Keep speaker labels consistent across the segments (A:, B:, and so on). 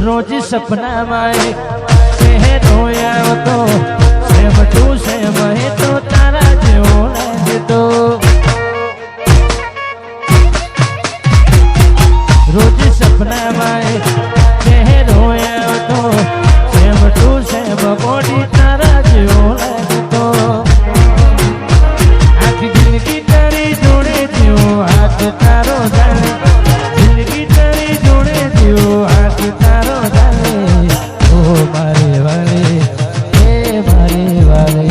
A: रोज सपना माए चेहरो आवतो same to same है तो तारा जेवो लागे तो रोज सपना माए चेहरो आवतो सेम टू सेम बॉडी तारा जेवो लागे तो आखी जिंदगी तारी जोड़े जियो हाथ तारो जाने जिंदगी तारी जोड़े जियो हाथ तारो मारे वाले ओ मारे वाले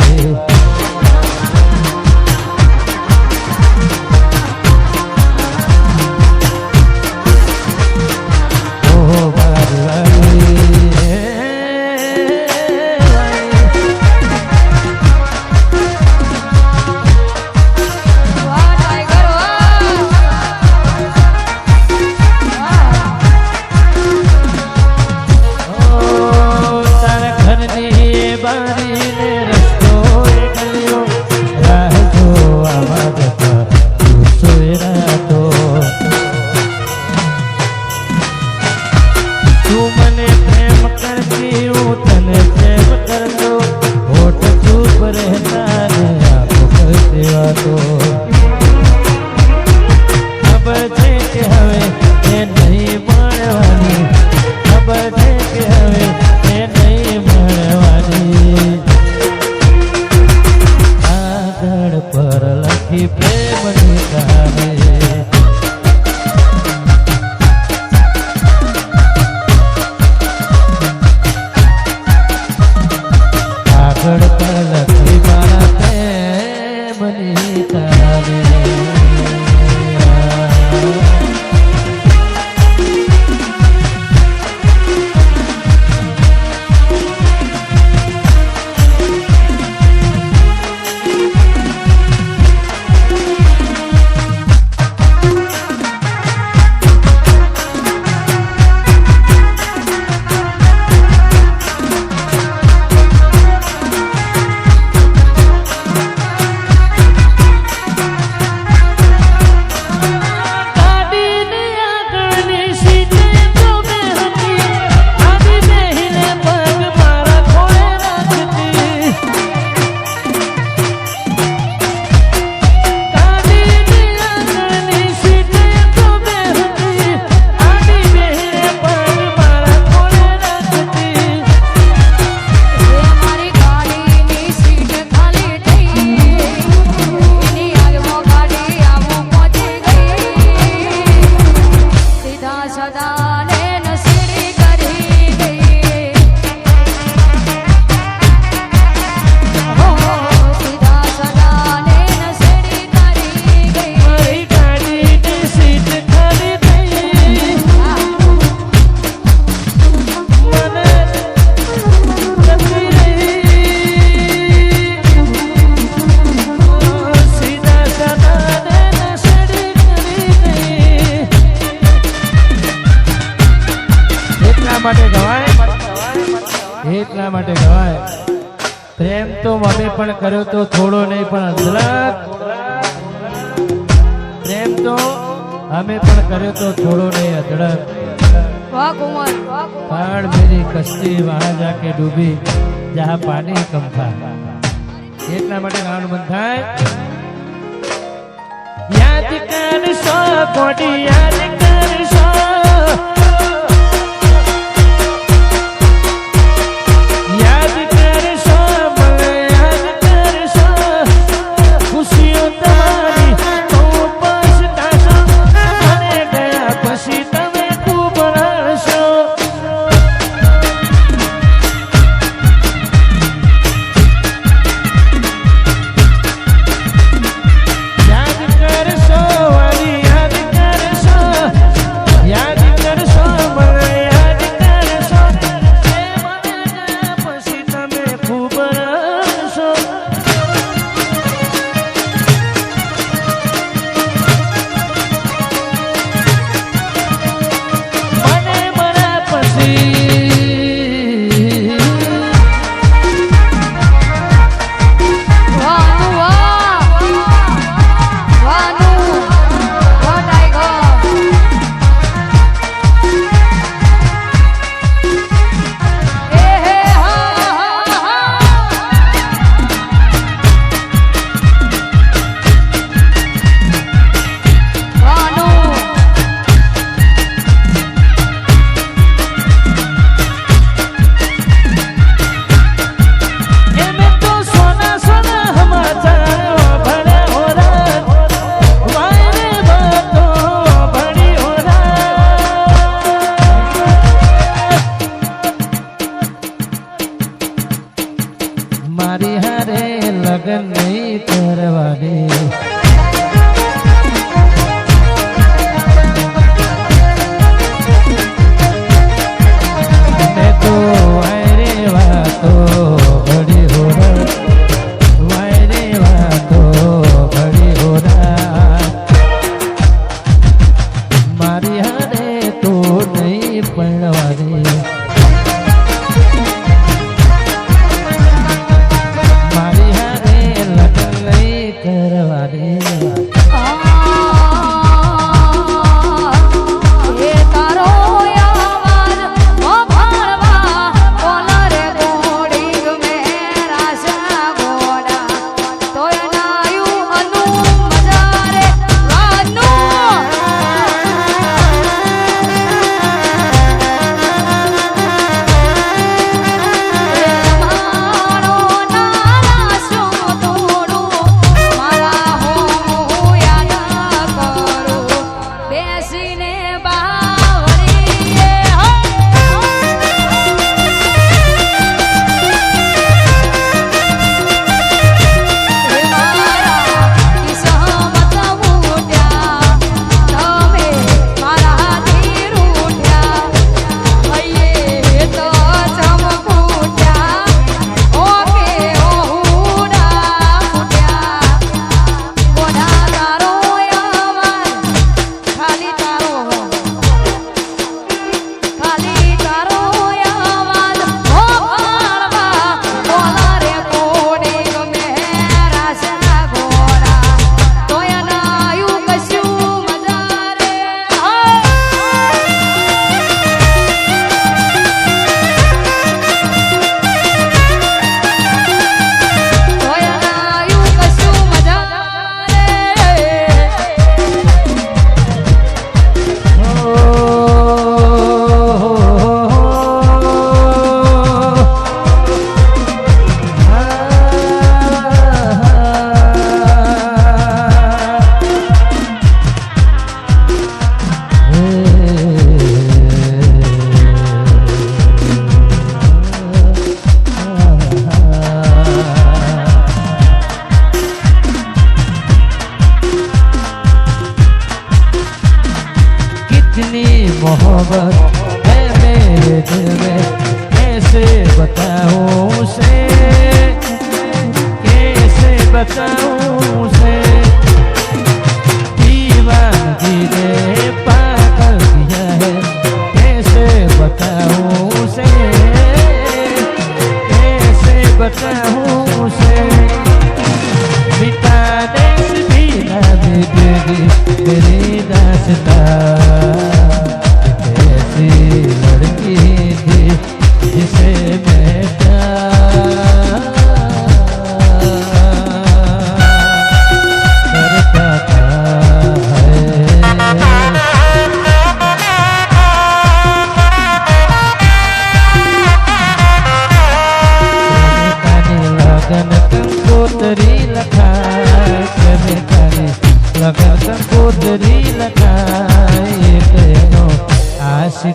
A: એટલા માટે ગવાય પ્રેમ તો અમે પણ કર્યો તો થોડો નહીં પણ અંધળક પ્રેમ તો અમે પણ કર્યો તો થોડો નહીં અધड़क पण मेरी कश्ती वहां जाके डूबी जहां पानी कम था એટલા માટે ગાવાનું બંધ થાય યાદ કરશો કોડી યાદ કરશો યાદ કરશો મને યાદ કરશો ખુશીઓ તમારી તો પછતાશો મને ગયા પછી તમે ખૂબ રડશો મારી હારે લગન નહીં કરવાની મેં તો વાયરે વાતો ઘડી હોરા વાયરે વાતો ઘડી હોરા મારી હારે તો નહીં પડવાની मोहब्बत है मेरे दिल में कैसे बताऊं उसे कैसे बताऊं उसे दीवानगी ने पागल किया है कैसे बताऊं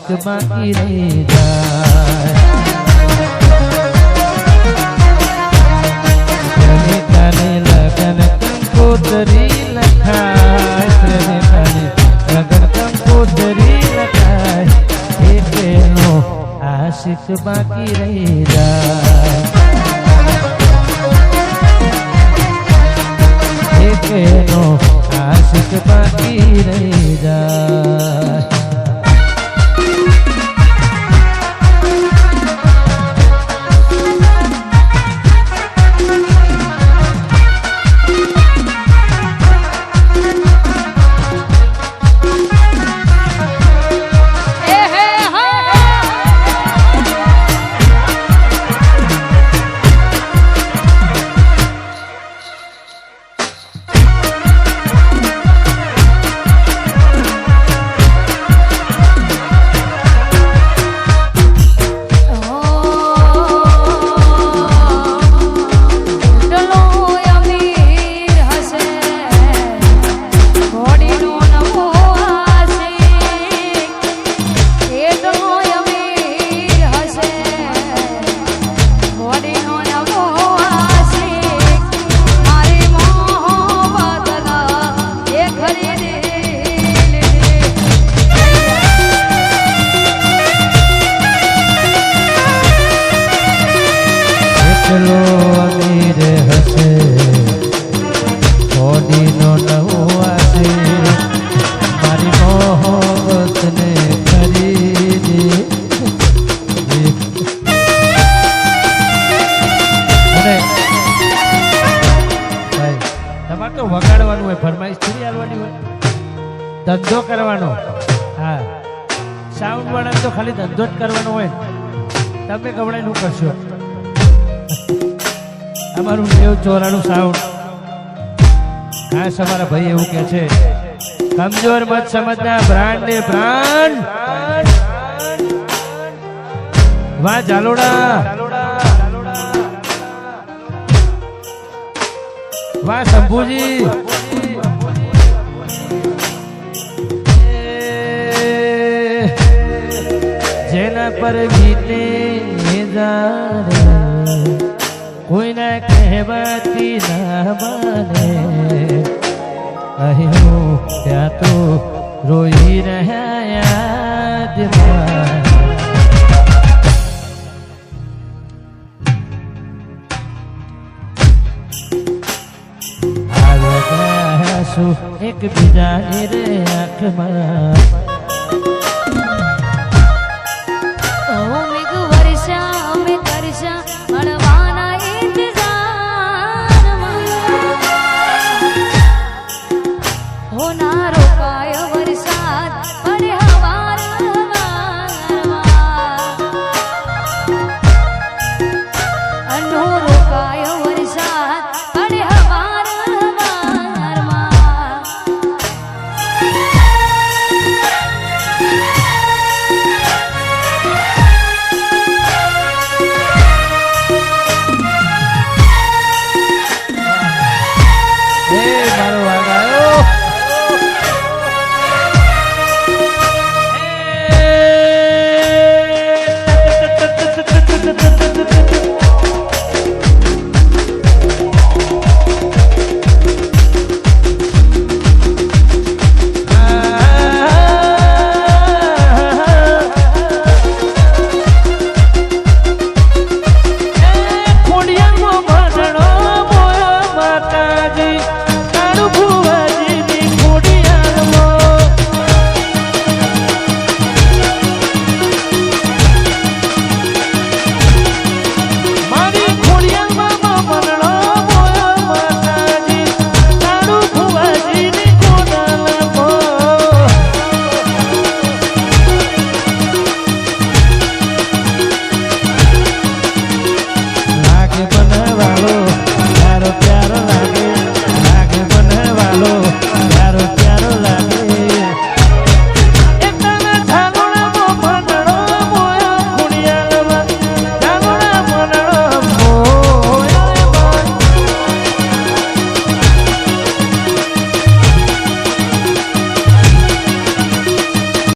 A: આશિક બાકી રહી જાય પ્રેમિકાને લગન કંકોતરી લખાય પ્રેમિકાને લગન કંકોતરી લખાય એકેનો આશિક બાકી રહી જાય એકેનો આશિક બાકી રહી જાય ચલો અમીર હશે મોદીનો નવો આશે મારી મોહબ્બતને ખરીદે અને તમારે તો વગાડવાનું હોય ફરમાઈશ થોડી આવવાની હોય ધંધો કરવાનો હા સાઉન્ડ વાળા તો ખાલી ધંધો જ કરવાનો હોય તમે ગવડાઈનું કરશો અમારું 94 સાઉન્ડ ખાસ અમારા ભાઈ એવું કે છે કમજોર મત સમજના બ્રાન્ડ ને બ્રાન્ડ વાહ જાલોડા વાહ શંભુજી જેના પર વીતે કોઈના કહેવાતી ના માને અહીં હું ત્યાં તો રોઈ રહ્યા યાદમાં આ લગાશું એકબીજાની રે આંખમાં